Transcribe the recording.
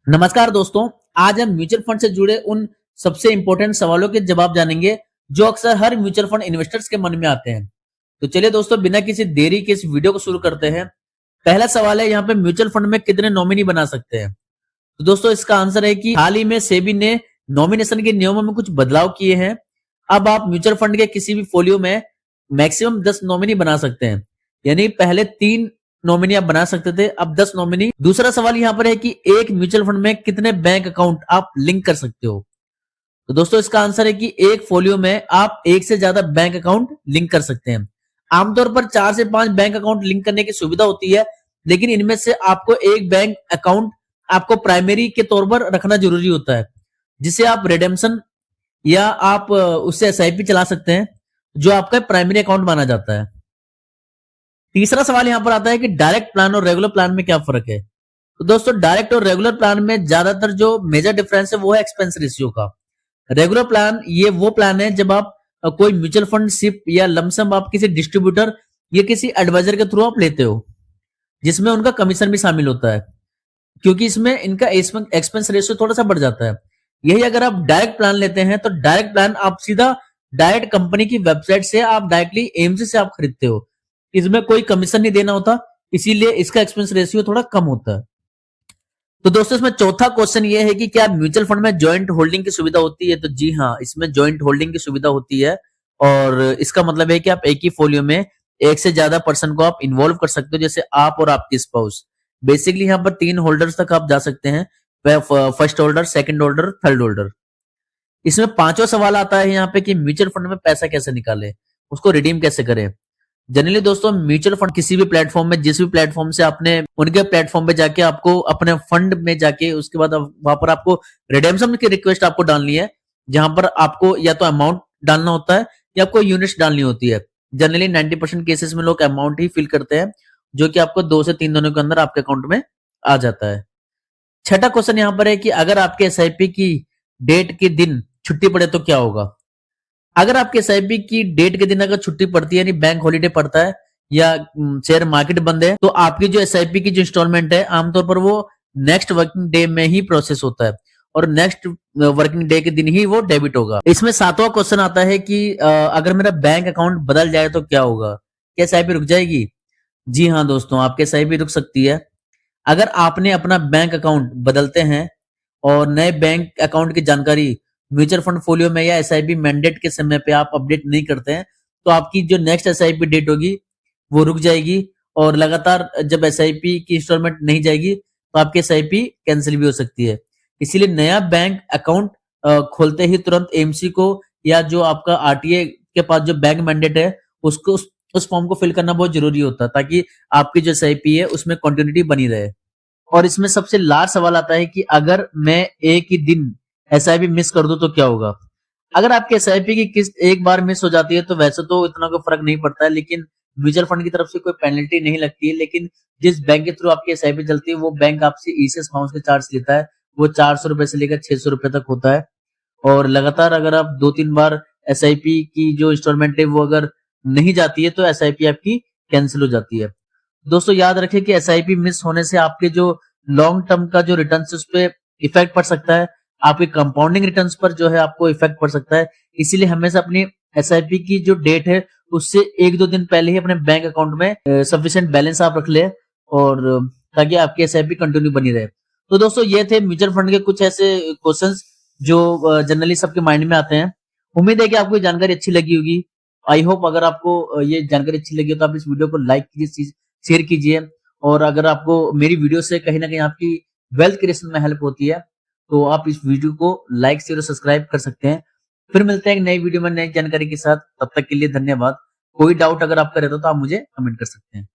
नमस्कार दोस्तों। आज हम म्यूचुअल फंड से जुड़े उन सबसे इंपॉर्टेंट सवालों के जवाब जानेंगे जो अक्सर हर म्यूचुअल फंड इन्वेस्टर्स के मन में आते हैं। तो चलिए दोस्तों, बिना किसी देरी के इस वीडियो को शुरू करते हैं। पहला सवाल है, यहाँ पे म्यूचुअल फंड में कितने नॉमिनी बना सकते हैं? तो दोस्तों इसका आंसर है कि हाल ही में सेबी ने नॉमिनेशन के नियमों में कुछ बदलाव किए हैं। अब आप म्यूचुअल फंड के किसी भी फोलियो में मैक्सिमम 10 नॉमिनी बना सकते हैं। यानी पहले 3 नॉमिनी आप बना सकते थे, अब 10 नॉमिनी। दूसरा सवाल यहाँ पर है कि एक म्यूचुअल फंड में कितने बैंक अकाउंट आप लिंक कर सकते हो? तो दोस्तों इसका आंसर है कि एक फोलियो में आप एक से ज्यादा बैंक अकाउंट लिंक कर सकते हैं। आमतौर पर 4 से 5 बैंक अकाउंट लिंक करने की सुविधा होती है, लेकिन इनमें से आपको एक बैंक अकाउंट आपको प्राइमरी के तौर पर रखना जरूरी होता है, जिसे आप रिडेम्पशन या आप उससे एसआईपी चला सकते हैं, जो आपका प्राइमरी अकाउंट माना जाता है। तीसरा सवाल यहां पर आता है कि डायरेक्ट प्लान और रेगुलर प्लान में क्या फर्क है? तो दोस्तों डायरेक्ट और रेगुलर प्लान में ज्यादातर जो मेजर डिफरेंस है वो है एक्सपेंस रेशियो का। रेगुलर प्लान ये वो प्लान है जब आप कोई म्यूचुअल फंड सिप या लमसम आप किसी डिस्ट्रीब्यूटर या किसी एडवाइजर के थ्रू आप लेते हो, जिसमें उनका कमीशन भी शामिल होता है, क्योंकि इसमें इनका एक्सपेंस रेशियो थोड़ा सा बढ़ जाता है। यही अगर आप डायरेक्ट प्लान लेते हैं तो डायरेक्ट प्लान आप सीधा डायरेक्ट कंपनी की वेबसाइट से आप डायरेक्टली एएमसी से आप खरीदते हो, इसमें कोई कमीशन नहीं देना होता, इसीलिए इसका एक्सपेंस रेशियो थोड़ा कम होता है। तो दोस्तों इसमें चौथा क्वेश्चन ये है कि क्या म्यूचुअल फंड में जॉइंट होल्डिंग की सुविधा होती है? तो जी हाँ, इसमें जॉइंट होल्डिंग की सुविधा होती है, और इसका मतलब है कि आप एक ही फोलियो में एक से ज्यादा पर्सन को आप इन्वॉल्व कर सकते हो, जैसे आप और आपकी स्पाउस। बेसिकली यहाँ पर 3 होल्डर्स तक आप जा सकते हैं, first holder, second holder, third holder. इसमें पांचवा सवाल आता है यहाँ पे कि म्यूचुअल फंड में पैसा कैसे निकाले, उसको रिडीम कैसे करें? जनरली दोस्तों म्यूचुअल फंड किसी भी प्लेटफॉर्म में, जिस भी प्लेटफॉर्म से आपने उनके प्लेटफॉर्म पे जाके आपको अपने फंड में जाके उसके बाद वहां पर आपको रिडेम्पशन की रिक्वेस्ट आपको डालनी है, जहां पर आपको या तो अमाउंट डालना होता है या आपको यूनिट्स डालनी होती है। जनरली 90% केसेस में लोग अमाउंट ही फिल करते हैं, जो कि आपको 2 से 3 दिनों के अंदर आपके अकाउंट में आ जाता है। छठा क्वेश्चन यहाँ पर है कि अगर आपके एसआईपी की डेट के दिन छुट्टी पड़े तो क्या होगा? अगर आपके एसआईपी की डेट के दिन अगर छुट्टी पड़ती है, यानी बैंक हॉलीडे पड़ता है या शेयर मार्केट बंद है, तो आपकी जो एसआईपी की जो इंस्टॉलमेंट है आमतौर पर वो नेक्स्ट वर्किंग डे में ही प्रोसेस होता है, और नेक्स्ट वर्किंग डे के दिन ही वो डेबिट होगा। इसमें सातवां क्वेश्चन आता है कि अगर मेरा बैंक अकाउंट बदल जाए तो क्या होगा? क्या एसआईपी रुक जाएगी? जी हाँ दोस्तों, आपकी एसआईपी रुक सकती है। अगर आपने अपना बैंक अकाउंट बदलते हैं और नए बैंक अकाउंट की जानकारी म्यूचुअल फंड फोलियो में या एसआईपी मैंडेट के समय पे आप अपडेट नहीं करते हैं, तो आपकी जो नेक्स्ट एसआईपी डेट होगी वो रुक जाएगी, और लगातार जब एसआईपी की इंस्टॉलमेंट नहीं जाएगी तो आपकी एसआईपी कैंसिल भी हो सकती है। इसीलिए नया बैंक अकाउंट खोलते ही तुरंत एमसी को या जो आपका आरटीए के पास जो बैंक मैंडेट है उसको उस फॉर्म को फिल करना बहुत जरूरी होता है, ताकि आपकी जो एसआईपी है उसमें कंटिन्यूटी बनी रहे। और इसमें सबसे लास्ट सवाल आता है कि अगर मैं एक ही दिन एसआईपी मिस कर दूं तो क्या होगा? अगर आपकी एसआईपी की किस्त एक बार मिस हो जाती है तो वैसे तो इतना कोई फर्क नहीं पड़ता है, लेकिन म्यूचुअल फंड की तरफ से कोई पेनल्टी नहीं लगती है। लेकिन जिस बैंक के थ्रू आपकी एसआईपी चलती है वो बैंक आपसे ईसीएस बाउंस के चार्ज लेता है, वो 400 रुपए से लेकर 600 रुपए तक होता है। और लगातार अगर आप 2-3 बार एसआईपी की जो इंस्टॉलमेंट है वो अगर नहीं जाती है तो एसआईपी आपकी कैंसिल हो जाती है। दोस्तों याद रखें कि एसआईपी मिस होने से आपके जो लॉन्ग टर्म का जो रिटर्न है उस पर इफेक्ट पड़ सकता है, आपके कंपाउंडिंग रिटर्न्स पर जो है आपको इफेक्ट पड़ सकता है। इसीलिए हमेशा अपनी एसआईपी की जो डेट है उससे 1-2 दिन पहले ही अपने बैंक अकाउंट में सफिशिएंट बैलेंस आप रख ले, और ताकि आपकी एसआईपी कंटिन्यू बनी रहे। तो दोस्तों ये थे म्यूचुअल फंड के कुछ ऐसे क्वेश्चंस जो जनरली सबके माइंड में आते हैं। उम्मीद है कि आपको ये जानकारी अच्छी लगी होगी। आई होप अगर आपको ये जानकारी अच्छी लगी हो तो आप इस वीडियो को लाइक कीजिए, शेयर कीजिए, और अगर आपको मेरी वीडियो से कहीं ना कहीं आपकी वेल्थ क्रिएशन में हेल्प होती है तो आप इस वीडियो को लाइक शेयर और सब्सक्राइब कर सकते हैं। फिर मिलते हैं एक नई वीडियो में नई जानकारी के साथ, तब तक के लिए धन्यवाद। कोई डाउट अगर आपका रहता तो आप मुझे कमेंट कर सकते हैं।